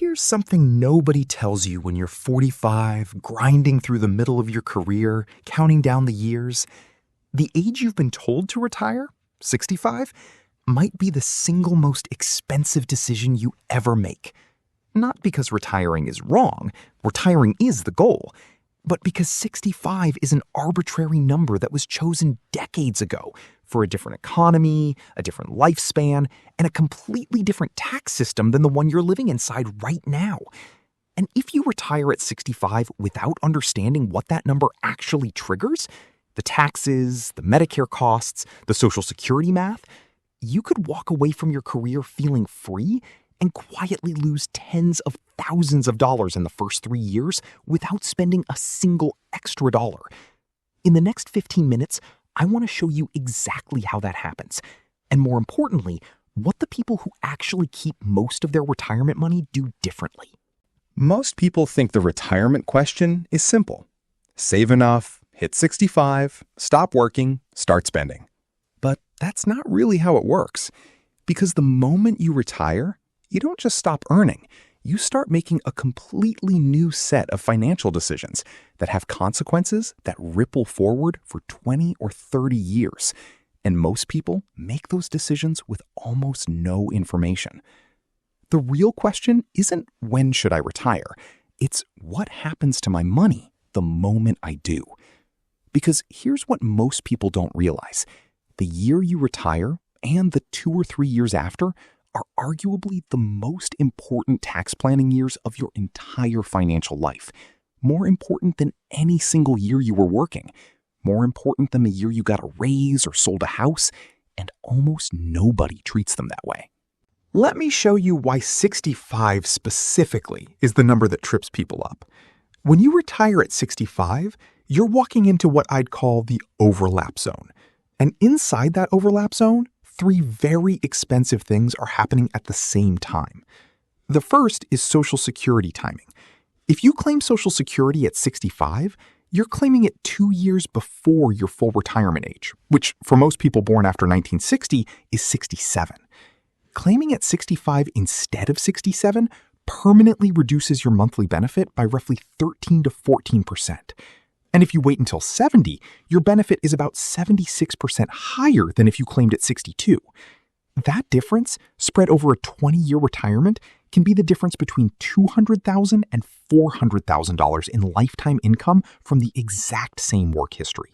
Here's something nobody tells you when you're 45, grinding through the middle of your career, counting down the years. The age you've been told to retire, 65, might be the single most expensive decision you ever make. Not because retiring is wrong, retiring is the goal, but because 65 is an arbitrary number that was chosen decades ago for a different economy, a different lifespan, and a completely different tax system than the one you're living inside right now. And if you retire at 65 without understanding what that number actually triggers, the taxes, the Medicare costs, the Social Security math, you could walk away from your career feeling free and quietly lose tens of thousands of dollars in the first 3 years without spending a single extra dollar. In the next 15 minutes, I want to show you exactly how that happens, and more importantly, what the people who actually keep most of their retirement money do differently. Most people think the retirement question is simple. Save enough, hit 65, stop working, start spending. But that's not really how it works, because the moment you retire, you don't just stop earning. You start making a completely new set of financial decisions that have consequences that ripple forward for 20 or 30 years. And most people make those decisions with almost no information. The real question isn't when should I retire? It's what happens to my money the moment I do. Because here's what most people don't realize. The year you retire and the 2 or 3 years after are arguably the most important tax planning years of your entire financial life. More important than any single year you were working. More important than the year you got a raise or sold a house, and almost nobody treats them that way. Let me show you why 65 specifically is the number that trips people up. When you retire at 65, you're walking into what I'd call the overlap zone. And inside that overlap zone, 3 very expensive things are happening at the same time. The first is Social Security timing. If you claim Social Security at 65, you're claiming it 2 years before your full retirement age, which for most people born after 1960 is 67. Claiming at 65 instead of 67 permanently reduces your monthly benefit by roughly 13 to 14%. And if you wait until 70, your benefit is about 76% higher than if you claimed at 62. That difference, spread over a 20-year retirement, can be the difference between $200,000 and $400,000 in lifetime income from the exact same work history.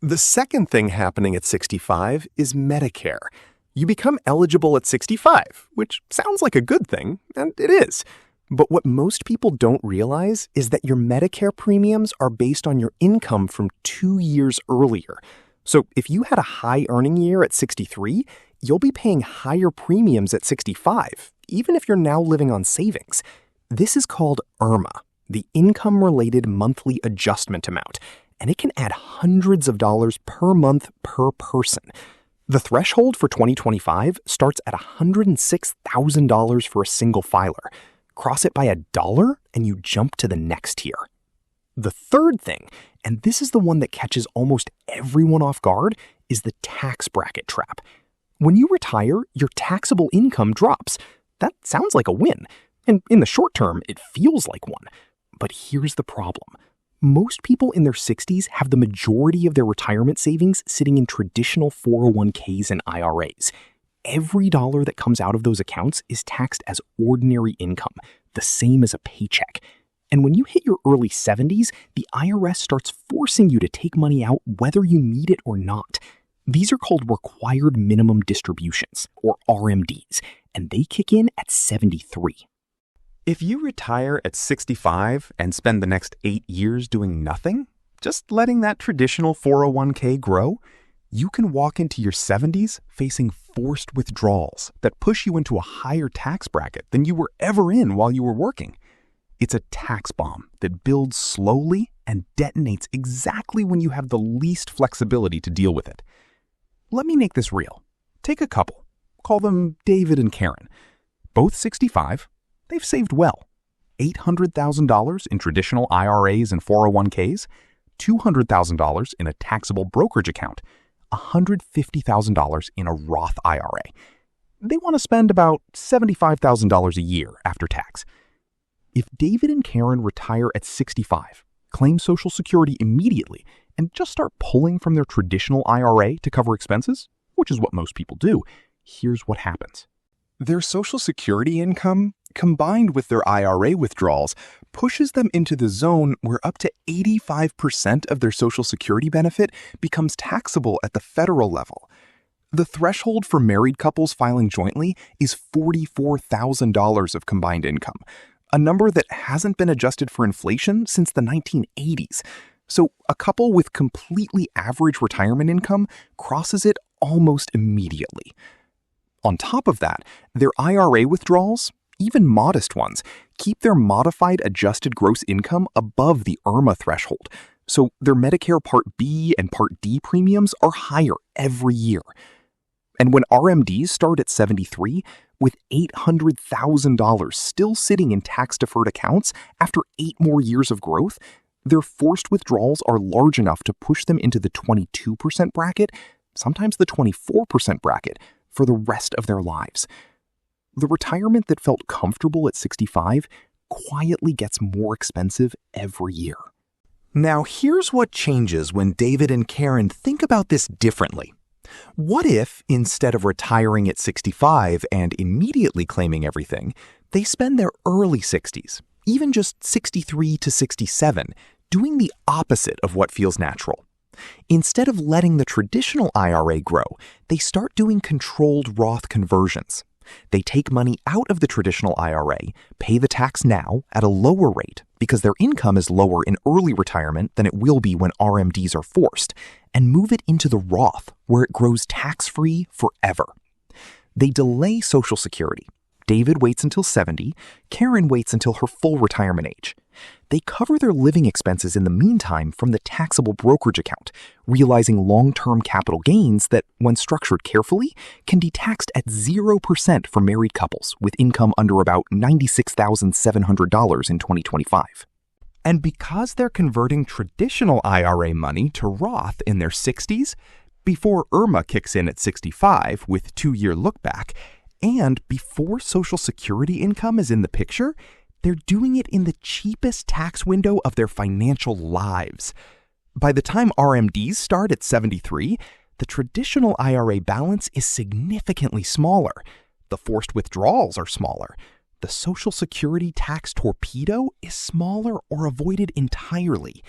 The second thing happening at 65 is Medicare. You become eligible at 65, which sounds like a good thing, and it is. But what most people don't realize is that your Medicare premiums are based on your income from 2 years earlier. So if you had a high earning year at 63, you'll be paying higher premiums at 65, even if you're now living on savings. This is called IRMAA, the Income-Related Monthly Adjustment Amount, and it can add hundreds of dollars per month per person. The threshold for 2025 starts at $106,000 for a single filer. Cross it by $1 and you jump to the next tier. The third thing, and this is the one that catches almost everyone off guard, is the tax bracket trap. When you retire, your taxable income drops. That sounds like a win, and in the short term, it feels like one. But here's the problem. Most people in their 60s have the majority of their retirement savings sitting in traditional 401ks and IRAs. Every dollar that comes out of those accounts is taxed as ordinary income, the same as a paycheck. And when you hit your early 70s, the IRS starts forcing you to take money out whether you need it or not. These are called required minimum distributions, or RMDs, and they kick in at 73. If you retire at 65 and spend the next 8 years doing nothing, just letting that traditional 401k grow, you can walk into your 70s facing forced withdrawals that push you into a higher tax bracket than you were ever in while you were working. It's a tax bomb that builds slowly and detonates exactly when you have the least flexibility to deal with it. Let me make this real. Take a couple. Call them David and Karen. Both 65. They've saved well. $800,000 in traditional IRAs and 401ks, $200,000 in a taxable brokerage account, $150,000 in a Roth IRA. They want to spend about $75,000 a year after tax. If David and Karen retire at 65, claim Social Security immediately, and just start pulling from their traditional IRA to cover expenses, which is what most people do, here's what happens. Their Social Security income, combined with their IRA withdrawals, pushes them into the zone where up to 85% of their Social Security benefit becomes taxable at the federal level. The threshold for married couples filing jointly is $44,000 of combined income, a number that hasn't been adjusted for inflation since the 1980s. So a couple with completely average retirement income crosses it almost immediately. On top of that, their IRA withdrawals, even modest ones, keep their modified adjusted gross income above the IRMAA threshold, so their Medicare Part B and Part D premiums are higher every year. And when RMDs start at 73, with $800,000 still sitting in tax-deferred accounts after 8 more years of growth, their forced withdrawals are large enough to push them into the 22% bracket, sometimes the 24% bracket, for the rest of their lives. The retirement that felt comfortable at 65 quietly gets more expensive every year. Now, here's what changes when David and Karen think about this differently. What if, instead of retiring at 65 and immediately claiming everything, they spend their early 60s, even just 63 to 67, doing the opposite of what feels natural? Instead of letting the traditional IRA grow, they start doing controlled Roth conversions. They take money out of the traditional IRA, pay the tax now at a lower rate because their income is lower in early retirement than it will be when RMDs are forced, and move it into the Roth where it grows tax-free forever. They delay Social Security. David waits until 70, Karen waits until her full retirement age. They cover their living expenses in the meantime from the taxable brokerage account, realizing long-term capital gains that, when structured carefully, can be taxed at 0% for married couples with income under about $96,700 in 2025. And because they're converting traditional IRA money to Roth in their 60s, before IRMAA kicks in at 65 with 2-year look-back, and before Social Security income is in the picture, they're doing it in the cheapest tax window of their financial lives. By the time RMDs start at 73, the traditional IRA balance is significantly smaller. The forced withdrawals are smaller. The Social Security tax torpedo is smaller or avoided entirely.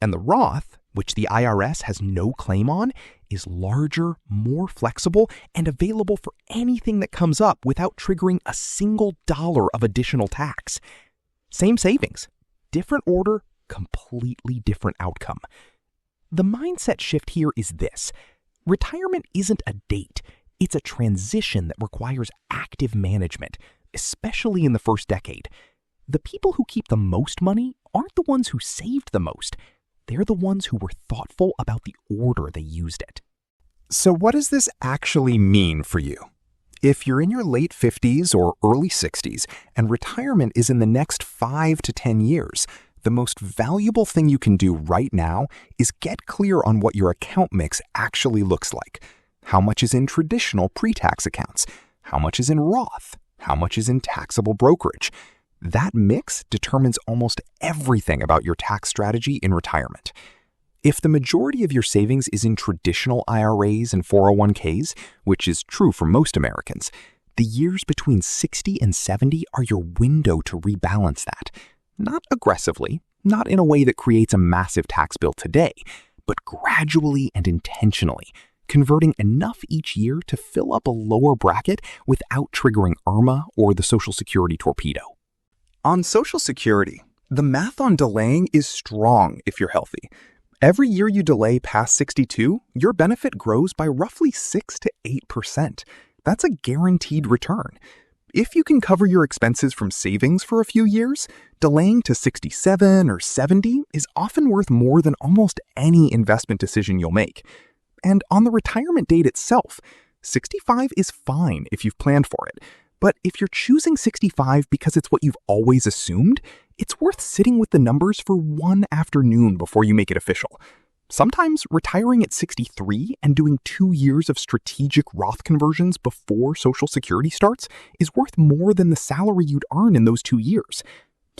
And the Roth, which the IRS has no claim on, is larger, more flexible, and available for anything that comes up without triggering a single dollar of additional tax. Same savings, different order, completely different outcome. The mindset shift here is this: retirement isn't a date, it's a transition that requires active management, especially in the first decade. The people who keep the most money aren't the ones who saved the most. They're the ones who were thoughtful about the order they used it. So what does this actually mean for you? If you're in your late 50s or early 60s and retirement is in the next 5 to 10 years, the most valuable thing you can do right now is get clear on what your account mix actually looks like. How much is in traditional pre-tax accounts? How much is in Roth? How much is in taxable brokerage? That mix determines almost everything about your tax strategy in retirement. If the majority of your savings is in traditional IRAs and 401ks, which is true for most Americans, the years between 60 and 70 are your window to rebalance that. Not aggressively, not in a way that creates a massive tax bill today, but gradually and intentionally, converting enough each year to fill up a lower bracket without triggering IRMAA or the Social Security torpedo. On Social Security, the math on delaying is strong if you're healthy. Every year you delay past 62, your benefit grows by roughly 6 to 8%. That's a guaranteed return. If you can cover your expenses from savings for a few years, delaying to 67 or 70 is often worth more than almost any investment decision you'll make. And on the retirement date itself, 65 is fine if you've planned for it. But if you're choosing 65 because it's what you've always assumed, it's worth sitting with the numbers for one afternoon before you make it official. Sometimes retiring at 63 and doing 2 years of strategic Roth conversions before Social Security starts is worth more than the salary you'd earn in those 2 years.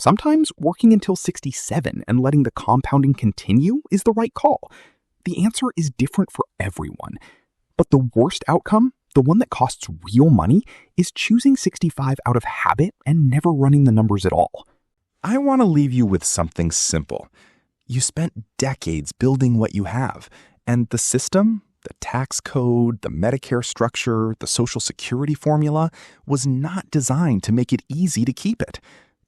Sometimes working until 67 and letting the compounding continue is the right call. The answer is different for everyone. But the worst outcome, the one that costs real money, is choosing 65 out of habit and never running the numbers at all. I want to leave you with something simple. You spent decades building what you have, and the system, the tax code, the Medicare structure, the Social Security formula, was not designed to make it easy to keep it.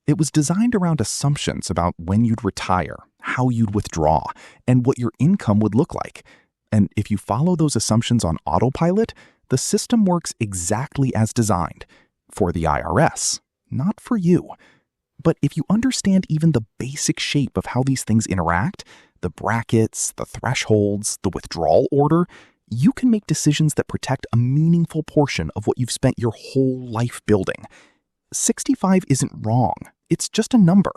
It was designed around assumptions about when you'd retire, how you'd withdraw, and what your income would look like. And if you follow those assumptions on autopilot, the system works exactly as designed. For the IRS, not for you. But if you understand even the basic shape of how these things interact, the brackets, the thresholds, the withdrawal order, you can make decisions that protect a meaningful portion of what you've spent your whole life building. 65 isn't wrong. It's just a number.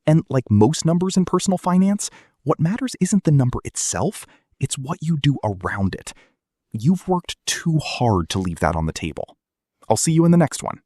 And like most numbers in personal finance, what matters isn't the number itself, it's what you do around it. You've worked too hard to leave that on the table. I'll see you in the next one.